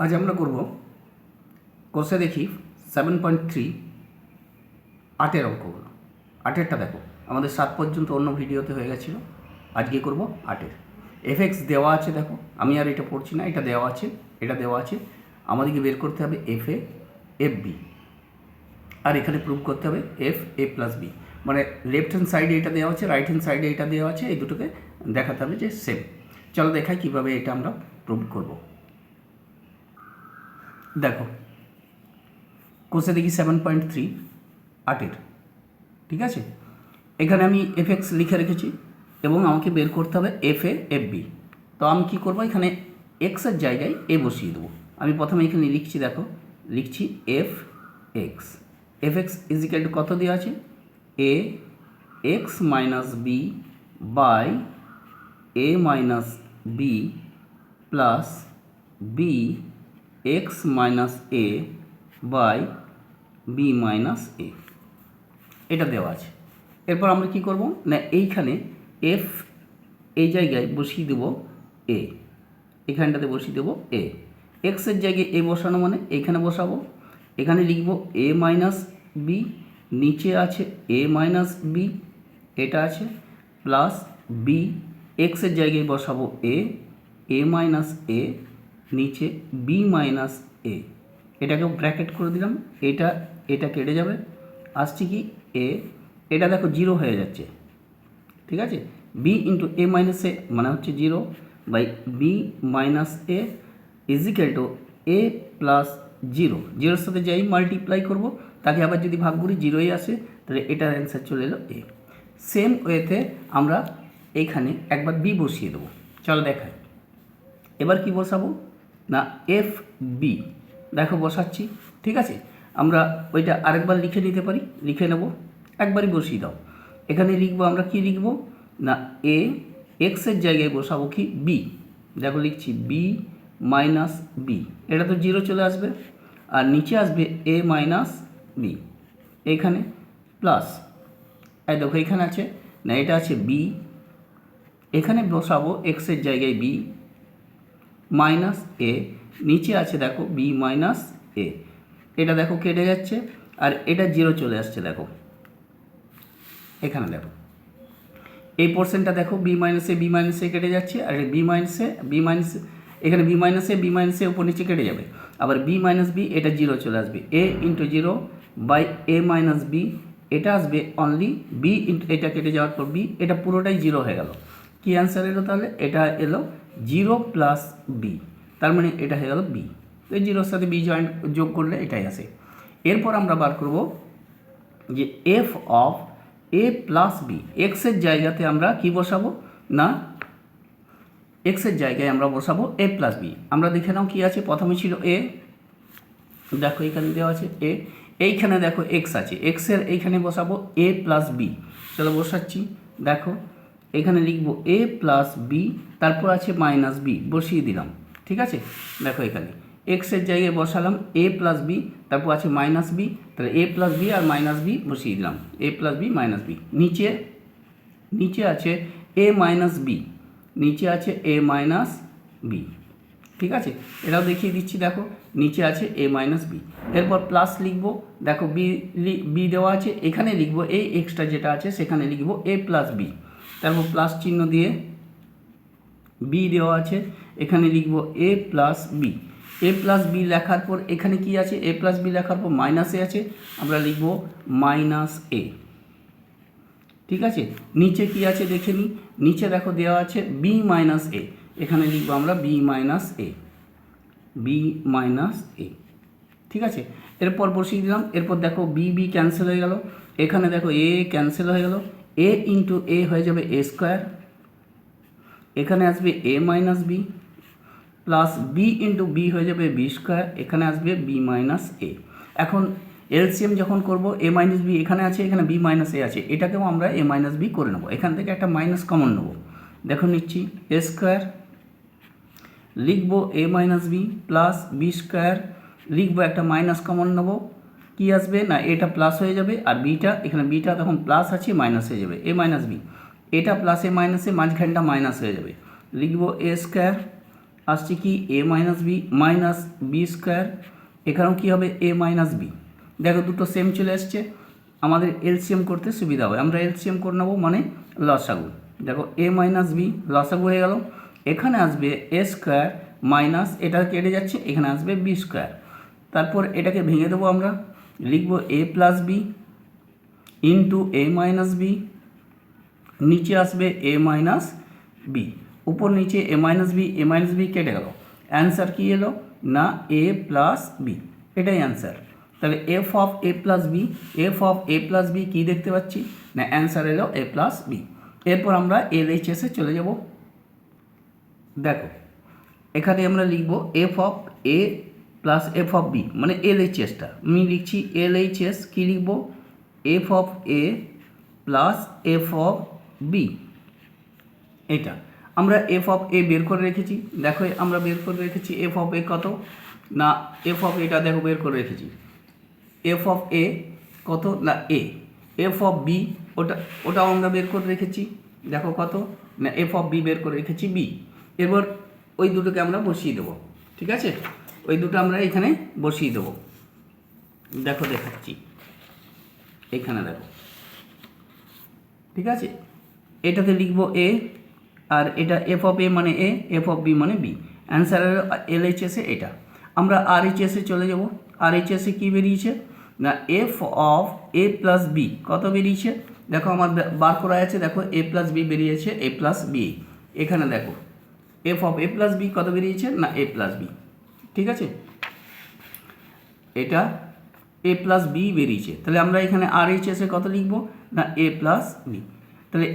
আজ আমরা করব কোর্সে দেখি 7.3 8-এর অঙ্কগুলো। 8-এরটা দেখো, আমাদের 7 পর্যন্ত অন্য ভিডিওতে হয়ে গেছিলো। আজকে করব 8-এর। এফএক্স দেওয়া আছে, দেখো আমি আর এটা পড়ছি না, এটা দেওয়া আছে, এটা দেওয়া আছে। আমাদেরকে বের করতে হবে এফ এ এফ বি, আর এখানে প্রুভ করতে হবে এফ এ প্লাস বি। মানে লেফট হ্যান্ড সাইডে এটা দেওয়া আছে, রাইট হ্যান্ড সাইডে এটা দেওয়া আছে, এই দুটোকে দেখাতে হবে যে সেম। চলো দেখাই কীভাবে এটা আমরা প্রুভ করব। দেখো কোর্সে দেখি 7.3 8-এর, ঠিক আছে। এখানে আমি এফএক্স লিখে রেখেছি এবং আমাকে বের করতে হবে এফ এ এফ বি। তো আমি কী করবো, এখানে এক্সের জায়গায় এ বসিয়ে দেবো। আমি প্রথমে এখানে লিখছি, দেখো লিখছি F X. F X is equal to কত দেওয়া আছে, A X minus B by A minus B plus B X minus A by B minus A, এটা দেওয়া আছে। এরপর আমরা কি করব না, এইখানে এফ এই জায়গায় বসিয়ে দেবো এ, এখানটাতে বসিয়ে দেবো এ। এক্সের জায়গায় এ বসানো মানে এইখানে বসাবো, এখানে লিখব এ মাইনাস বি, নিচে আছে এ মাইনাস বি, এটা আছে প্লাস বি এক্সের জায়গায় বসাবো এ মাইনাস এ, নিচে বি মাইনাস এ, এটাকেও ব্র্যাকেট করে দিলাম। এটা কেটে যাবে, আসছে কি এ, এটা দেখো জিরো হয়ে যাচ্ছে, ঠিক আছে। B into A minus A মানে হচ্ছে zero by B minus A is equal to A plus zero. জিরোর সাথে যাই মাল্টিপ্লাই করব, তাকে আবার যদি ভাগ করি জিরোই আসে, তাহলে এটার অ্যান্সার চলে এলো এ। সেম ওয়েতে আমরা এইখানে একবার বি বসিয়ে দেবো। চলো দেখাই। এবার কি বসাবো না, এফ বি, দেখো বসাচ্ছি, ঠিক আছে। আমরা ওইটা আরেকবার লিখে নিতে পারি, লিখে নেব, একবারই বসিয়ে দাও। এখানে লিখবো আমরা কি লিখবো না, এ এক্সের জায়গায় বসাবো কি বি, দেখো লিখছি বি মাইনাস বি, এটা তো জিরো চলে আসবে, আর নিচে আসবে এ মাইনাস বি, এখানে প্লাস এই দেখো এখানে আছে না, এটা আছে বি, এখানে বসাবো এক্সের জায়গায় বি মাইনাস এ, নিচে আছে দেখো বি মাইনাস এ, এটা দেখো কেটে যাচ্ছে, আর এটা জিরো চলে আসছে, দেখো এখানে দেখো এই পোর্শনটা দেখো বি মাইনাসে কেটে যাচ্ছে, আর বি মাইনাস এখানে বি মাইনাসে উপর নিচে কেটে যাবে, আবার বি মাইনাস বি এটা জিরো চলে আসবে, A into zero by A minus B, এটা আসবে অনলি বি ইন্টু এটা কেটে যাওয়ার পর বি, এটা পুরোটাই জিরো হয়ে গেল। কী অ্যান্সার এলো তাহলে, এটা এলো জিরো প্লাস বি, তার মানে এটা হয়ে গেল বি। এই জিরোর সাথে বি যোগ করলে এটাই আসে। এরপর আমরা বার করব যে F of A plus B, এক্সের জায়গাতে আমরা কি বসাবো না, এক্সের জায়গায় আমরা বসাবো এ প্লাস বি। আমরা দেখে নাও কি আছে, প্রথমে ছিল এ, দেখো এখানে দেওয়া আছে এ, এইখানে দেখো এক্স আছে, এক্সের এইখানে বসাবো এ প্লাস বি। চলো বসাচ্ছি, দেখো এখানে লিখবো এ প্লাস বি, তারপর আছে মাইনাস বি, বসিয়ে দিলাম, ঠিক আছে। দেখো এখানে এক্সের জায়গায় বসালাম এ প্লাস বি, তারপর আছে মাইনাস বি, তাহলে এ প্লাস বি আর মাইনাস বি বসিয়ে দিলাম, এ প্লাস বি মাইনাস বি। নিচে আছে এ মাইনাস বি, নিচে আছে এ মাইনাস বি, ঠিক আছে। এটাও দেখিয়ে দিচ্ছি, দেখো নিচে আছে এ মাইনাস বি, এরপর প্লাস লিখবো, দেখো বি দেওয়া আছে, এখানে লিখবো এই এক্সট্রা যেটা আছে সেখানে লিখবো এ প্লাস বি, তারপর প্লাস চিহ্ন দিয়ে বি দেওয়া আছে, এখানে লিখবো এ প্লাস বি। এ প্লাস বি লেখার পর এখানে কি আছে, এ প্লাস বি লেখার পর মাইনাসে আছে, আমরা লিখবো মাইনাস এ, ঠিক আছে। নিচে কি আছে দেখে নিই, নিচে দেখো দেওয়া আছে বি মাইনাস এ, এখানে লিখবো আমরা বি মাইনাস এ, ঠিক আছে। এরপর বসিয়ে দিলাম, এরপর দেখো বি ক্যান্সেল হয়ে গেল, এখানে দেখো এ ক্যান্সেল হয়ে গেল, এ ইন্টু এ হয়ে যাবে এ স্কোয়ার, এখানে আসবে A minus B plus B into B হয়ে যাবে বি স্কোয়ার, এখানে আসবে বি মাইনাস এ। এখন এলসিএম যখন করব এ মাইনাস বি এখানে আছে, এখানে বি মাইনাস এ আছে, এটাকেও আমরা এ মাইনাস বি করে নেবো, এখান থেকে একটা মাইনাস কমন নেবো, দেখো নিচ্ছি এ স্কোয়ার, লিখবো A minus B plus B square, লিখবো একটা মাইনাস কমন নেবো, কী আসবে না এটা প্লাস হয়ে যাবে, আর বিটা এখানে বিটা তখন প্লাস আছে মাইনাস হয়ে যাবে, এ মাইনাস বি, এটা প্লাসে মাইনাসে মাঝখানটা মাইনাস হয়ে যাবে, লিখবো এ স্কোয়ার, আসছে কি A minus B minus B square, এখানেও কী হবে এ মাইনাস বি। দেখো দুটো সেম চলে আসছে, আমাদের এলসিএম করতে সুবিধা হবে, আমরা এলসিএম করে নেবো মানে লসাগু। দেখো এ মাইনাস বি লসাগু হয়ে গেল, এখানে আসবে এ স্কোয়ার মাইনাস এটা কেটে যাচ্ছে, এখানে আসবে বি স্কোয়ার। তারপর এটাকে ভেঙে দেবো, আমরা লিখবো এ plus B into A minus B, নিচে আসবে এ মাইনাস বি, উপর নিচে এ মাইনাস বি কেটে গেল, অ্যান্সার কী এলো না এ প্লাস বি, এটাই অ্যান্সার। তাহলে F of A plus B কী দেখতে পাচ্ছি না অ্যান্সার এলো এ প্লাস বি। এরপর আমরা এলএইচএসে চলে যাব। দেখো এখানে আমরা লিখব F of A plus F of B মানে এলএইচএসটা আমি লিখছি, এলএইচএস কী লিখব F of A plus F of B. এটা আমরা এফ অফ এ বের করে রেখেছি, দেখো আমরা বের করে রেখেছি এফ অফ এ কত না এফ অফ এটা দেখো বের করে রেখেছি, এফ অফ এ কত না এ, এফ অফ বি ওটাও আমরা বের করে রেখেছি, দেখো কত না এফ অফ বি বের করে রেখেছি বি। এবার ওই দুটোকে আমরা বসিয়ে দেবো, ঠিক আছে, ওই দুটো আমরা এখানে বসিয়ে দেবো। দেখো দেখাচ্ছি, এখানে দেখো, ঠিক আছে, এটাতে লিখবো এ আর এটা এফ অফ এ মানে এ, এফ অফ বি মানে বি, অ্যান্সার এলএইচএসে এটা। আমরা আরএইচএসে চলে যাব, আরএইচএসে কী বেরিয়েছে না F of A plus B কত বেরিয়েছে, দেখো আমার বার করা আছে, দেখো এ প্লাস বি বেরিয়েছে এ প্লাস বি, এখানে দেখো F of A plus B কত বেরিয়েছে না এ প্লাস বি, ঠিক আছে, এটা এ প্লাস বি বেরিয়েছে। তাহলে আমরা এখানে আরএইচএসে কত লিখব না এ প্লাস বি। তাহলে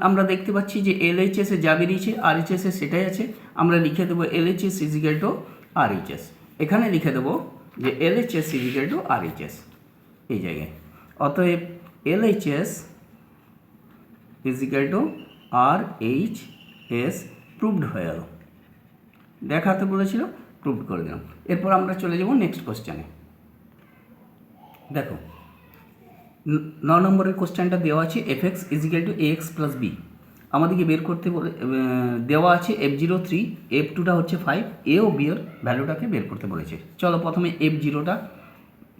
আমরা দেখতে পাচ্ছি যে এলএইচএসে যা বেরিয়েছে আরএইচএসে সেটাই আছে, আমরা লিখে দেবো LHS is equal two RHS, এখানে লিখে দেবো যে LHS is equal two RHS এই জায়গায়। অতএব LHS is equal two RHS proved হয়ে গেল, দেখাতে বলেছিল প্রুভ করে দিলাম। এরপর আমরা চলে যাব নেক্সট কোশ্চেনে। দেখো 9 নম্বরের কোশ্চেনটা দেওয়া আছে F X is equal to A X plus B, আমাদেরকে বের করতে বলে দেওয়া আছে F03, F2টা হচ্ছে 5, এ ও বি এর ভ্যালুটাকে বের করতে বলেছে। চলো প্রথমে F0টা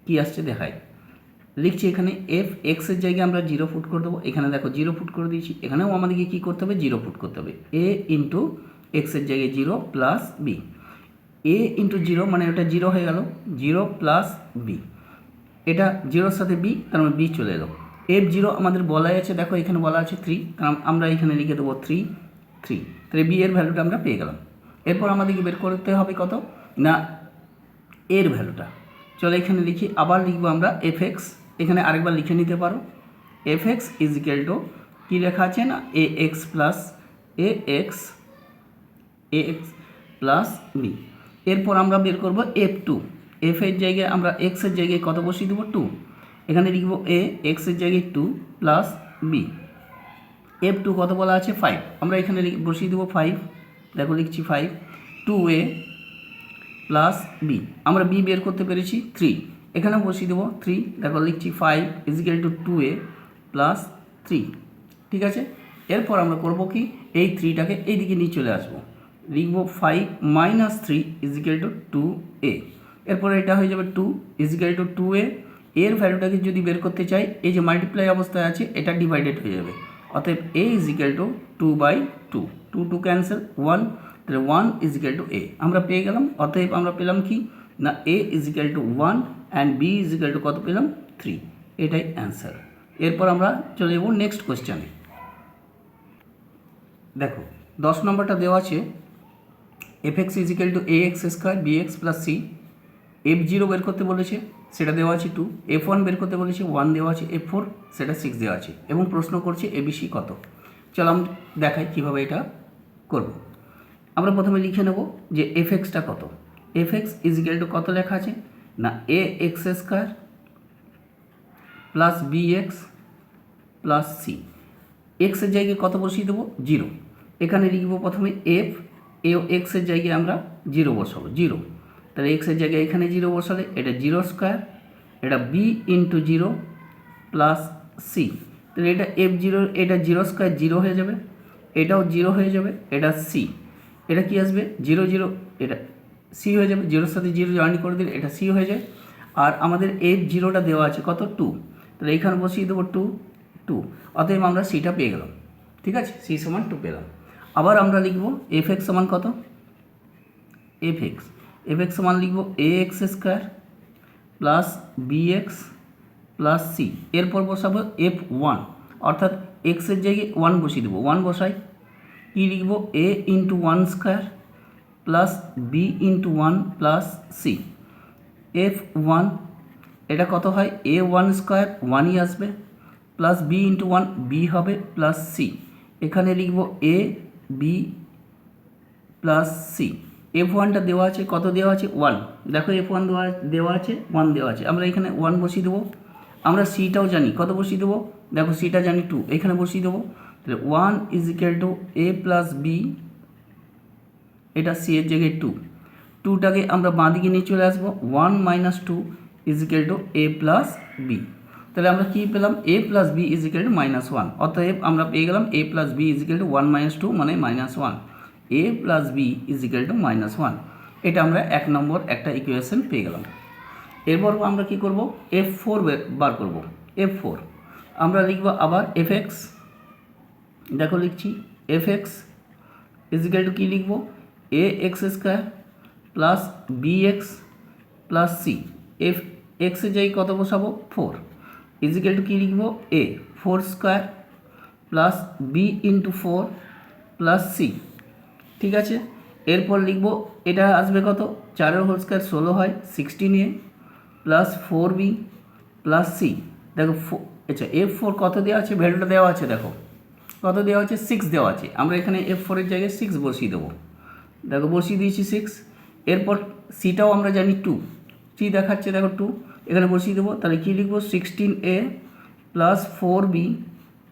কী আসছে দেখাই, লিখছি এখানে এফ এক্সের জায়গায় আমরা 0 পুট করে দেবো, এখানে দেখো 0 পুট করে দিয়েছি, এখানেও আমাদেরকে কী করতে হবে 0 পুট করতে হবে, এ ইন্টু এক্সের জায়গায় 0 প্লাস বি, এ ইন্টু 0 মানে ওটা 0 হয়ে গেল, 0 প্লাস বি, এটা 0-র সাথে বি তার মানে বি চলে এলো। F0 আমাদের বলাই আছে, দেখো এখানে বলা আছে 3, কারণ আমরা এখানে লিখে দেবো 3, তাহলে বি এর ভ্যালুটা আমরা পেয়ে গেলাম। এরপর আমাদেরকে বের করতে হবে কত না এর ভ্যালুটা, চলো এখানে লিখি, আবার লিখবো আমরা এফ এক্স, এখানে আরেকবার লিখে নিতে পারো F X is equal to কী লেখা আছে না A X plus A X plus B. এরপর আমরা বের করবো F2, এফ এর জায়গায় আমরা এক্সের জায়গায় কত বসিয়ে দেবো 2, এখানে লিখবো এ এক্সের জায়গায় 2 প্লাস বি, F2 কত বলা আছে 5, আমরা এখানে বসিয়ে দেবো 5, দেখো লিখছি 5, 2a প্লাস বি, আমরা বি বের করতে পেরেছি 3, এখানে বসিয়ে দেবো 3, দেখো লিখছি 5 is equal two 2a plus 3, ঠিক আছে। এরপর আমরা করবো কি এই 3টাকে এইদিকে নিয়ে চলে আসবো, লিখবো 5 minus 3 is equal two 2a, এরপর এটা হয়ে যাবে 2 ইজ ইকুয়াল টু 2a, এর ভ্যালুটাকে যদি বের করতে চাই এই যে মাল্টিপ্লাই অবস্থায় আছে এটা ডিভাইডেড হয়ে যাবে, অতএব a is equal two 2/2, 2 cancel 1, তাহলে 1 ইজ ইকুয়াল টু a আমরা পেয়ে গেলাম। অতএব আমরা পেলাম কি না a is equal to 1 and b is equal to কত পেলাম 3, এটাই অ্যান্সার। এরপর আমরা চলে যাব নেক্সট কোশ্চেনে। দেখো 10 নম্বরটা দেওয়া আছে F X is equal to A X square B X plus C, F0 বের করতে বলেছে সেটা দেওয়া আছে 2, F1 বের করতে বলেছে 1 দেওয়া আছে, F4 সেটা 6 দেওয়া আছে এবং প্রশ্ন করছে ABC কত। চলো আমি দেখাই কীভাবে এটা করব। আমরা প্রথমে লিখে নেব যে এফ এক্সটা কত, F X is equal to কত লেখা আছে না A X square plus B X plus C, এক্সের জায়গায় কত বসিয়ে দেবো 0, এখানে লিখব প্রথমে এফ এ এক্সের জায়গায় আমরা 0 বসাবো 0, তাহলে এক্সের জায়গায় এখানে 0 বসালে এটা 0 স্কোয়ার, এটা বি ইন্টু 0 প্লাস সি, তাহলে এটা F0 এটা 0 স্কোয়ার 0 হয়ে যাবে, এটাও 0 হয়ে যাবে, এটা সি, এটা কি আসবে 0 0, এটা সি হয়ে যাবে, 0-এর সাথে 0 জয়েন করে দিলে এটা সি হয়ে যায়। আর আমাদের F0টা দেওয়া আছে কত 2, তাহলে এইখানে বসিয়ে দেবো 2 2, অতএব আমরা সিটা পেয়ে গেলাম। ঠিক আছে, সি সমান 2 পেলাম। আবার আমরা লিখব Fx সমান কত, Fx সমান লিখব ax square plus bx plus C, এরপর বসাবো F1, অর্থাৎ এক্সের জায়গায় 1 বসিয়ে দেবো, 1 বসাই, কি লিখব a into 1 square plus B into 1 plus C. F1 এটা কত হয় a1 স্কোয়ার 1ই আসবে, প্লাস বি ইন্টু 1 বি হবে, প্লাস সি, এখানে লিখব এ বি প্লাস সি। F1টা দেওয়া আছে কত, দেওয়া আছে 1, দেখো F1 দেওয়া আছে 1 দেওয়া আছে, আমরা এখানে 1 বসিয়ে দেবো। আমরা সিটাও জানি কত বসিয়ে দেবো, দেখো সিটা জানি 2, এখানে বসিয়ে দেবো। তাহলে 1 is equal to A plus B, এটা সি এর জায়গায় 2, 2টাকে আমরা বাঁ দিকে নিয়ে চলে আসবো, 1 minus 2 is equal to A plus B. তাহলে আমরা কী পেলাম, A plus B is equal to -1, অতএব আমরা পেয়ে গেলাম A plus B is equal to 1 minus 2 মানে -1, A plus B is equal to -1। এটা আমরা 1 নম্বর একটা ইকুয়েশন পেয়ে গেলাম। এরপর আমরা কি করব, F4 বার করব। F4 আমরা লিখব আবার Fx, দেখো লিখছি Fx ইজ ইকুয়াল টু কী লিখব, A X square plus B X plus C. এক্সের জায়গায় কত বসাবো 4, ইজ ইকুয়াল টু কী লিখব, A 4 square plus B into 4 plus C. ঠিক আছে, এরপর লিখব এটা আসবে কত, 4 হোল স্কোয়ার 16 হয়, 16a plus 4b plus C. দেখো আচ্ছা F4 কত দেওয়া আছে, ভ্যালুটা দেওয়া আছে, দেখো কত দেওয়া আছে 6 দেওয়া আছে, আমরা এখানে F4 এর জায়গায় 6 বসিয়ে দেবো, দেখো বসিয়ে দিয়েছি 6। এরপর সিটাও আমরা জানি 2, সি দেখাচ্ছে দেখো 2, এখানে বসিয়ে দেবো। তাহলে কী লিখবো 16a প্লাস 4b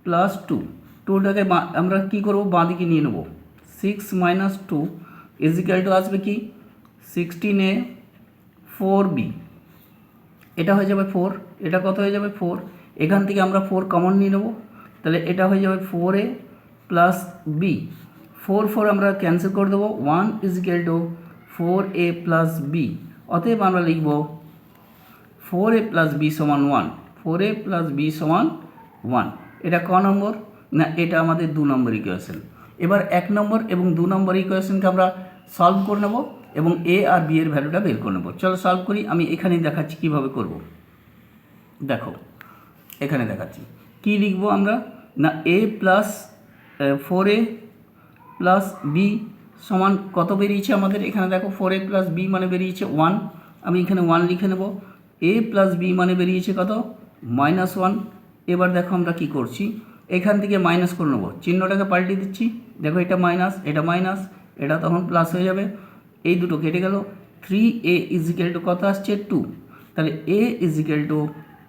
প্লাস 2, 2টাকে আমরা কী করবো বাঁ দিকে নিয়ে নেবো, 6 মাইনাস 2 ইজ ইকুয়াল টু আসবে কি 16a 4b, এটা হয়ে যাবে 4, এটা কত হয়ে যাবে 4, এখান থেকে আমরা 4 কমন নিয়ে নেবো, তাহলে এটা হয়ে যাবে 4a প্লাস বি, 4 আমরা ক্যান্সেল করে দেবো, 1 is equal to 4a plus B, অতএব আমরা লিখব 4a প্লাস বি সমান 1, 4a প্লাস বি সমান 1। এটা ক নম্বর, না এটা আমাদের 2 নম্বর ইকুয়েশন। এবার 1 নম্বর এবং 2 নম্বর ইকুয়েশনকে আমরা সলভ করে নেব এবং এ আর বি এর ভ্যালুটা বের করে নেব। চলো সলভ করি, আমি এখানেই দেখাচ্ছি কীভাবে করব। দেখো এখানে দেখাচ্ছি কি লিখব আমরা, না A plus 4a plus B সমান কত বেরিয়েছে আমাদের, এখানে দেখো 4a প্লাস বি মানে বেরিয়েছে 1, আমি এখানে 1 লিখে নেব। এ প্লাস বি মানে বেরিয়েছে কত -1। এবার দেখো আমরা কি করছি, এখান থেকে মাইনাস করে নেবো, চিহ্নটাকে পাল্টে দিচ্ছি, দেখো এটা মাইনাস, এটা মাইনাস, এটা তখন প্লাস হয়ে যাবে, এই দুটো কেটে গেল। 3a ইজ ইকুয়াল টু কত আসছে 2, তাহলে a ইজ ইকুয়াল টু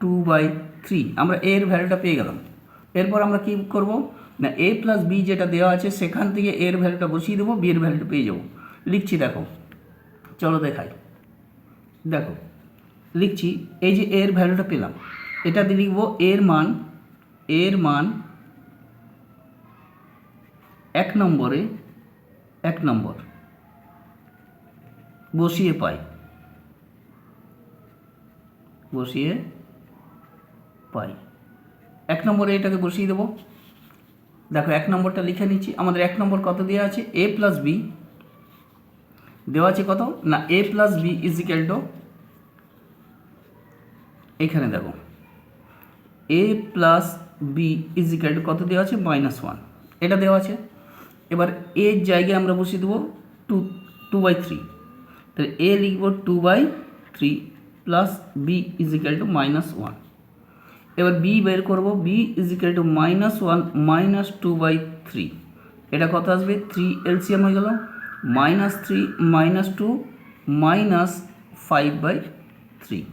2/3, আমরা a এর ভ্যালুটা পেয়ে গেলাম। এরপর আমরা কি করব, না a প্লাস বি যেটা দেওয়া আছে সেখান থেকে a এর ভ্যালুটা বসিয়ে দেবো, b এর ভ্যালুটা পেয়ে যাবো। লিখছি দেখো, চলো দেখাই, দেখো লিখছি, এই যে a এর ভ্যালুটা পেলাম, এটা দিয়ে লিখব এর মান 1 নম্বরে 1 নম্বর বসিয়ে পাই, বসিয়ে পাই 1 নম্বরে এটাকে বসিয়ে দেবো। দেখো 1 নম্বরটা লিখে নিচ্ছি, আমাদের 1 নম্বর কত দেওয়া আছে, এ প্লাস বি দেওয়া আছে কত, না A plus B is equal to, এখানে দেখো A plus B is equal to কত দেওয়া আছে -1, এটা দেওয়া আছে। এবার এর জায়গায় আমরা বসিয়ে দেবো 2/3, তাহলে এ লিখব 2/3 plus B is equal to -1। এবার বি বের করব, B is equal to -1 minus 2/3, এটা কত আসবে 3 এলসিএম হয়ে গেল, -3 -2 -5/3।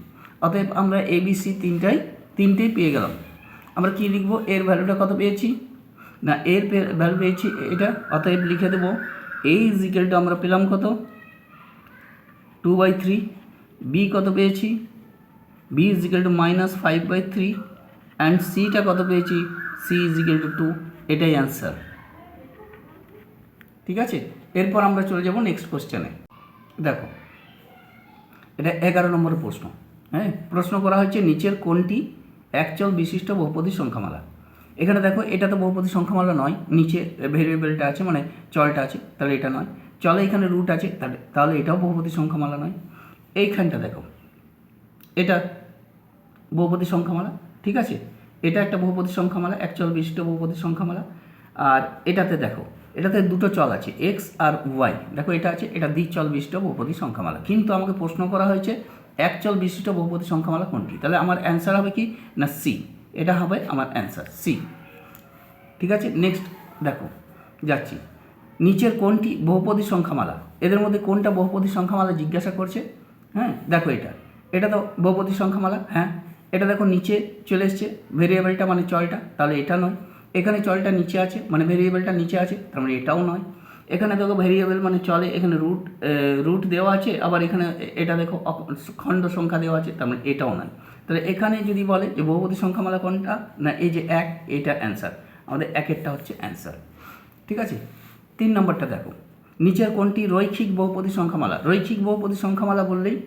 অতএব আমরা এবিসি তিনটেই পেয়ে গেলাম। আমরা কি লিখব, এর ভ্যালুটা কত পেয়েছি, না এর ভ্যালু পেয়েছি এটা, অতএব লিখে দেবো এ ইজ ইকুয়াল টু আমরা পেলাম কত 2/3, বি কত পেয়েছি, B is equal to -5/3 and সিটা কত পেয়েছি, সি ইজ ইকুয়াল টু 2, এটাই অ্যান্সার। ঠিক আছে, এরপর আমরা চলে যাব নেক্সট কোশ্চেনে। দেখো, এটা 11 নম্বরের প্রশ্ন। হ্যাঁ, প্রশ্ন করা হয়েছে নিচের কোনটি এক চল বিশিষ্ট বহুপদী সংখ্যামালা। এখানে দেখো, এটা তো বহুপদী সংখ্যামালা নয়, নিচে ভেরিয়েবলটা আছে মানে চলটা আছে, তাহলে এটা নয়। চলে এখানে রুট আছে, তাহলে এটাও বহুপদী সংখ্যামালা নয়। এইখানটা দেখো, এটা বহুপদী সংখ্যামালা, ঠিক আছে, এটা একটা বহুপদী সংখ্যামালা, এক চল বিশিষ্ট বহুপদী সংখ্যামালা। আর এটাতে দেখো, এটাতে দুটো চল আছে, এক্স আর ওয়াই। দেখো, এটা আছে, এটা দ্বিচল বিশিষ্ট বহুপদী সংখ্যামালা। কিন্তু আমাকে প্রশ্ন করা হয়েছে এক চল বিশিষ্ট বহুপদী সংখ্যামালা কোনটি। তাহলে আমার অ্যান্সার হবে কি না সি, এটা হবে আমার অ্যান্সার সি। ঠিক আছে, নেক্সট দেখো যাচ্ছি, নিচের কোনটি বহুপদী সংখ্যামালা, এদের মধ্যে কোনটা বহুপদী সংখ্যামালা জিজ্ঞাসা করছে। হ্যাঁ, দেখো, এটা তো বহুপদী সংখ্যামালা। হ্যাঁ, এটা দেখো নিচে চলে এসছে ভেরিয়েবলটা মানে চলটা, তাহলে এটা নয়। এখানে চলটা নিচে আছে মানে ভেরিয়েবলটা নিচে আছে, তার মানে এটাও নয়। এখানে দেখো ভেরিয়েবল মানে চলে, এখানে রুট দেওয়া আছে, আবার এখানে এটা দেখো খণ্ড সংখ্যা দেওয়া আছে, তার মানে এটাও নয়। তাহলে এখানে যদি বলে যে বহুপদী সংখ্যামালা কোনটা, না এই যে এক, এটা অ্যান্সার, আমাদের একেরটা হচ্ছে অ্যান্সার। ঠিক আছে, 3 নম্বরটা দেখো, নিচের কোনটি রৈখিক বহুপদী সংখ্যামালা। রৈখিক বহুপদী সংখ্যামালা বললেই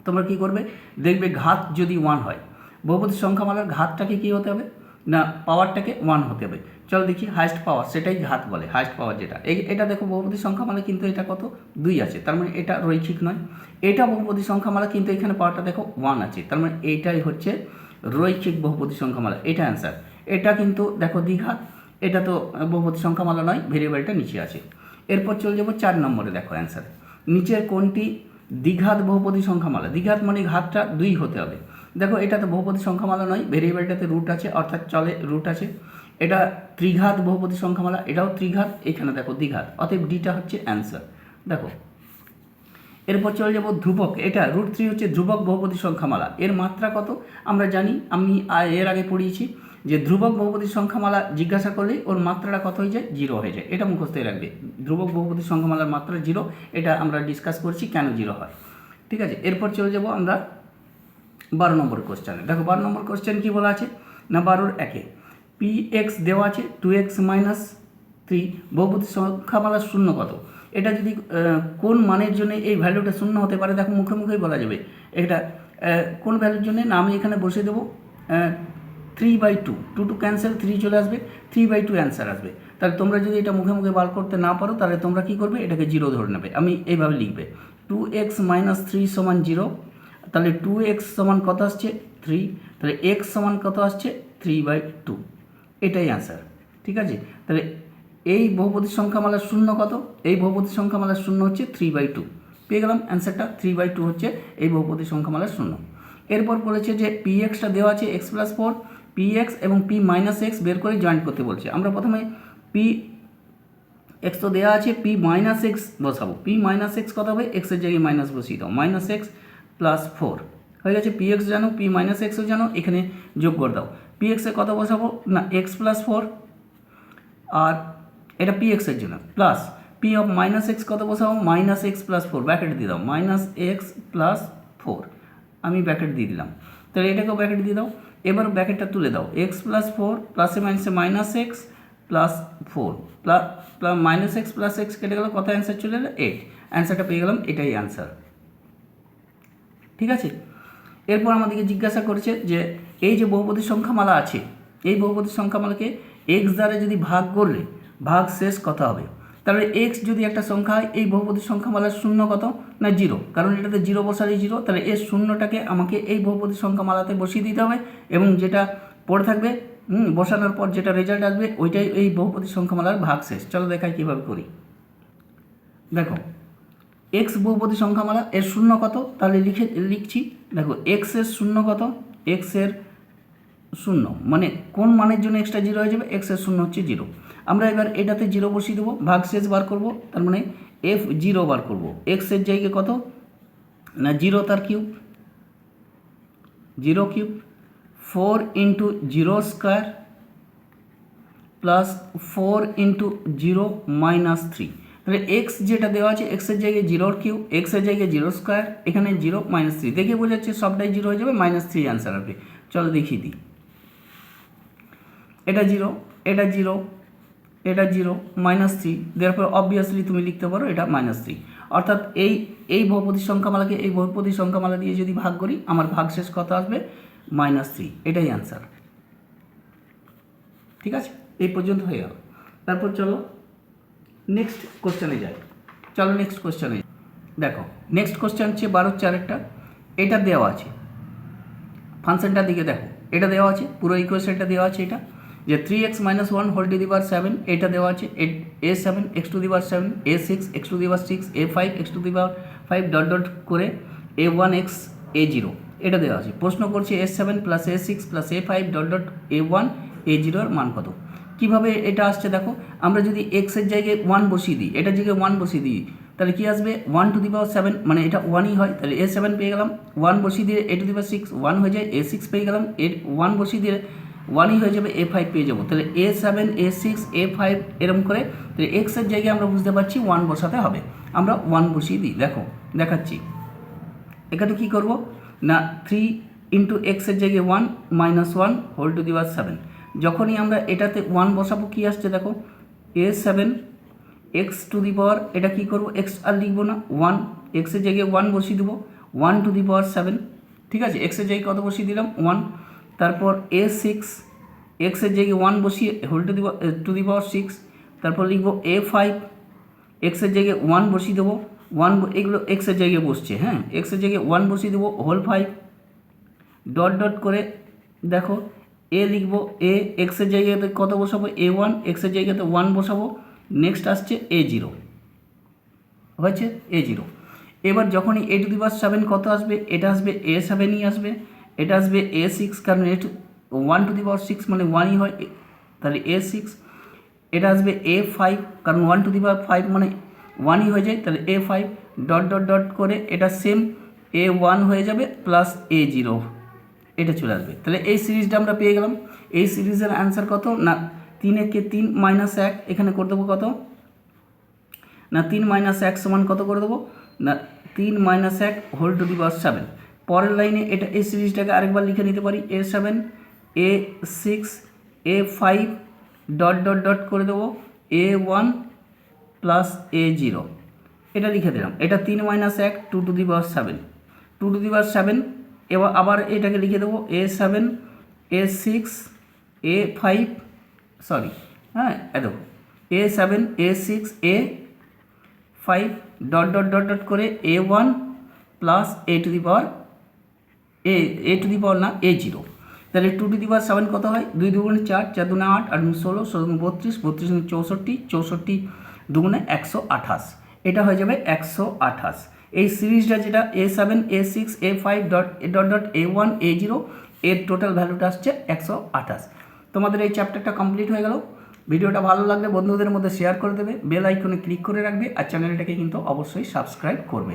তোমরা কী করবে, দেখবে ঘাত যদি 1 হয়, বহুপদী সংখ্যামালার ঘাতটাকে কী হতে হবে না পাওয়ারটাকে 1 হতে হবে। চলো দেখি হাইস্ট পাওয়ার, সেটাই ঘাত বলে, হাইস্ট পাওয়ার যেটা। এটা দেখো বহুপদী সংখ্যামালা, কিন্তু এটা কত 2 আছে, তার মানে এটা রৈখিক নয়। এটা বহুপদী সংখ্যামালা, কিন্তু এখানে পাওয়ারটা দেখো 1 আছে, তার মানে এইটাই হচ্ছে রৈখিক বহুপদী সংখ্যামালা, এটা অ্যান্সার। এটা কিন্তু দেখো দ্বিঘাত, এটা তো বহুপদী সংখ্যামালা নয়, ভেরিয়েবলটা নিচে আছে। এরপর চলে যাবো 4 নম্বরে। দেখো অ্যান্সার, নিচের কোনটি দ্বিঘাত বহুপদী সংখ্যামালা। দ্বিঘাত মানে ঘাতটা 2 হতে হবে। দেখো, এটা তো বহুপদী সংখ্যামালা নয়, ভেরিয়েবলটাতে রুট আছে, অর্থাৎ চলে রুট আছে। এটা ত্রিঘাত বহুপদী সংখ্যামালা, এটাও ত্রিঘাত, এখানে দেখো দ্বিঘাত, অতএব ডিটা হচ্ছে অ্যান্সার। দেখো, এরপর চলে যাব ধ্রুবক। এটা √3 হচ্ছে ধ্রুবক বহুপদী সংখ্যামালা। এর মাত্রা কত আমরা জানি, আমি এর আগে পড়িয়েছি যে ধ্রুবক বহুপদী সংখ্যামালা জিজ্ঞাসা করলেই ওর মাত্রাটা কত হয়ে যায়, 0 হয়ে যায়। এটা মুখস্থ রাখবে, ধ্রুবক বহুপদী সংখ্যামালার মাত্রা 0। এটা আমরা ডিসকাস করছি কেন 0 হয়। ঠিক আছে, এরপর চলে যাব আমরা 12 নম্বর কোশ্চেনে। দেখো 12 নম্বর কোশ্চেন কী বলা আছে না, 12-এর 1-এ px দেওয়া আছে 2x - 3 বহুপদী সংখ্যামালার শূন্য কত। এটা যদি কোন মানের জন্য এই ভ্যালুটা শূন্য হতে পারে, দেখো মুখে মুখেই বলা যাবে। এটা কোন ভ্যালুর জন্য না, আমি এখানে বসে দেবো 3/2, 2 ক্যান্সেল, 3 চলে আসবে, 3/2 অ্যান্সার আসবে। তাহলে তোমরা যদি এটা মুখে মুখে বার করতে না পারো, তাহলে তোমরা কী করবে, এটাকে 0 ধরে নেবে। আমি এইভাবে লিখবে 2x - 3 = 0। তাহলে 2x সমান কত আসছে 3, তাহলে x সমান কত আসছে 3/2, এটাই অ্যান্সার। ঠিক আছে, তাহলে এই বহুপদী সংখ্যামালার শূন্য কত, এই বহুপদী সংখ্যামালার শূন্য হচ্ছে 3/2, পেয়ে গেলাম অ্যান্সারটা। 3/2 হচ্ছে এই বহুপদী সংখ্যামালার শূন্য। এরপর বলেছে যে pxটা দেওয়া আছে x+4, px এবং p - x বের করে জয়েন্ট করতে বলছে। আমরা প্রথমে px তো দেওয়া আছে, p - x বসাবো। p - x কত হবে, x এর জায়গায় মাইনাস বসিয়ে দাও, -x + 4 হয়ে গেছে। px জানো, p - xও জানো, এখানে যোগ করে দাও। px এ কত বসাবো না x+4, আর এটা px এর জন্য, প্লাস p অফ -x কত বসাবো -x + 4, ব্র্যাকেট দিয়ে দাও, -x + 4, আমি ব্র্যাকেট দিয়ে দিলাম। তাহলে এটাকেও ব্র্যাকেট দিয়ে দাও। এবার ব্র্যাকেটটা তুলে দাও, x+4 প্লাসে মাইনাসে -x + 4 -x + x কেটে গেল, কত অ্যান্সার চলে এলো 8, অ্যান্সারটা পেয়ে গেলাম, এটাই অ্যান্সার। ঠিক আছে, এরপর আমাদেরকে জিজ্ঞাসা করেছে যে এই যে বহুপদী সংখ্যামালা আছে, এই বহুপদী সংখ্যামালাকে x দ্বারা যদি ভাগ করলে ভাগ শেষ কত হবে। তাহলে x যদি একটা সংখ্যা হয়, এই বহুপদী সংখ্যামালার শূন্য কত না 0, কারণ এটাতে 0 বসালেই 0, তাহলে এর শূন্যটাকে আমাকে এই বহুপদী সংখ্যামালাতে বসিয়ে দিতে হবে, এবং যেটা পড়ে থাকবে বসানোর পর যেটা রেজাল্ট আসবে ওইটাই এই বহুপদী সংখ্যামালার ভাগ শেষ। চলো দেখাই কীভাবে করি। দেখো, x বহুপদী সংখ্যামালা, এর শূন্য কত, তাহলে লিখছি। দেখো x এর শূন্য কত, x এর শূন্য মানে কোন মানের জন্য এক্সট্রা 0 হয়ে যাবে, x এর শূন্য হচ্ছে 0। আমরা এবার এটাতে 0 বসিয়ে দেবো, ভাগশেষ বার করব, তার মানে f0 বার করব। x এর জায়গায় কত না 0 তার কিউব, 0 কিউব, 4 × 0² + 4 × 0 - 3। তাহলে x যেটা দেওয়া আছে, x এর জায়গায় 0 কিউব, x এর জায়গায় 0², এখানে 0 - 3, দেখে বোঝা যাচ্ছে সবটাই 0 হয়ে যাবে, -3 অ্যান্সার হবে। চলো দেখিয়ে দিই, এটা 0, এটা 0, এটা 0 -3, দেয়ারপর অবভিয়াসলি তুমি লিখতে পারো এটা -3। অর্থাৎ এই বহুপদী সংখ্যামালাকে এই বহুপদী সংখ্যামালা দিয়ে যদি ভাগ করি আমার ভাগশেষ কত আসবে -3, এটাই অ্যান্সার। ঠিক আছে, এই পর্যন্ত হয়ে গেল। তারপর চলো নেক্সট কোশ্চেনে যাই। চলো নেক্সট কোশ্চেনে দেখো, নেক্সট কোশ্চেন হচ্ছে 12/4 এটা দেওয়া আছে, ফাংশনটার দিকে দেখো, এটা দেওয়া আছে, পুরো ইকুয়েশনটা দেওয়া আছে, এটা যে 3x - 1 হোল টু দি পাওয়ার 7 এটা দেওয়া আছে, a7 x two the power 7, a6 x two the power 6, a5 x two the power 5 dot dot করে a1 x a0 এটা দেওয়া আছে। প্রশ্ন করছে a7 plus a6 plus a5 dot dot a1 a0 এর মান কত। কীভাবে এটা আসছে দেখো, আমরা যদি এক্সের জায়গায় 1 বসিয়ে দিই, এটার জায়গায় 1 বসিয়ে দিই, তাহলে কী আসবে 1 টু দি পাওয়ার 7, মানে এটা 1ই হয়, তাহলে a7 পেয়ে গেলাম। 1 বসিয়ে দিয়ে a টু দি পাওয়ার 6 1 হয়ে যায়, a6 পেয়ে গেলাম, 1 বসিয়ে দিয়ে 1ই হয়ে যাবে, a5 পেয়ে যাবো। তাহলে a7 a6 a5 এরকম করে, তাহলে এক্সের জায়গায় আমরা বুঝতে পারছি 1 বসাতে হবে। আমরা 1 বসিয়ে দিই, দেখো দেখাচ্ছি। এখানে কী করব না 3 ইন্টু এক্সের জায়গায় 1 - 1 হোল টু দি পাওয়ার 7। যখনই আমরা এটাতে 1 বসাবো কী আসছে দেখো, a7 এক্স টু দি পাওয়ার, এটা কী করবো এক্স আর লিখবো না, 1 এক্সের জায়গায় 1 বসিয়ে দেবো, 1 টু দি পাওয়ার 7। ঠিক আছে, এক্সের জায়গায় কত বসিয়ে দিলাম 1। তারপর a6 এক্সের জায়গায় 1 বসিয়ে হোল টু দি পাওয়ার 6। তারপর লিখবো a5 এক্সের জায়গায় 1 বসিয়ে দেবো, 1 এগুলো এক্সের জায়গায় বসছে, হ্যাঁ এক্সের জায়গায় 1 বসিয়ে দেবো হোল 5 ডট ডট করে দেখো এ লিখবো, এ এক্সের জায়গাতে কত বসাবো a1 এক্সের জায়গাতে 1 বসাবো, নেক্সট আসছে a0 হয়েছে a0। এবার যখনই a টু দি পাওয়ার 7 কত আসবে, এটা আসবে a7ই আসবে, এটা আসবে a6 কারণ 1 টু দি পাওয়ার 6 মানে 1ই হয়, তাহলে a6। এটা আসবে a5 কারণ 1 টু দি পাওয়ার 5 মানে 1ই হয়ে যায়, তাহলে a5 ডট ডট ডট করে এটা সেম a1 হয়ে যাবে প্লাস a0 এটা চলে আসবে। তাহলে এই সিরিজটা আমরা পেয়ে গেলাম। এই সিরিজের অ্যান্সার কত না 3 একে 3 - 1, এখানে করে দেবো কত না 3 - 1 সমান কত করে দেবো না 3 - 1 হোল টু দি পাওয়ার 7। পরের লাইনে এটা এই সিরিজটাকে আরেকবার লিখে নিতে পারি, a7 a6 a5 dot dot dot করে দেবো a1 প্লাস a0 এটা লিখে দিলাম। এটা 3 - 1 2 two the power 7, 2 two the পাওয়ার 7। এবার আবার এটাকে লিখে দেবো a7 a6 a5 সরি হ্যাঁ দেখো a7 a6 a5 dot dot dot dot করে a1 plus a to the power a to the power না a0। তাহলে 2 টু দি পাওয়ার 7 কত হয়, 2 দুগুণে 4, 4 দুগুণে 8, 8 দুগুণে 16, 16 দুগুণে 32, 32 দুগুণে 64, 64 দুগুণে 128, এটা হয়ে যাবে 128। এই সিরিজটা যেটা a7 a6 a5 dot dot dot a1 a0 এর টোটাল ভ্যালুটা আসছে 128। তোমাদের এই চ্যাপ্টারটা কমপ্লিট হয়ে গেল। ভিডিওটা ভালো লাগলে বন্ধুদের মধ্যে শেয়ার করে দেবে, বেল আইকনে ক্লিক করে রাখবে, আর চ্যানেলটাকে কিন্তু অবশ্যই সাবস্ক্রাইব করবে।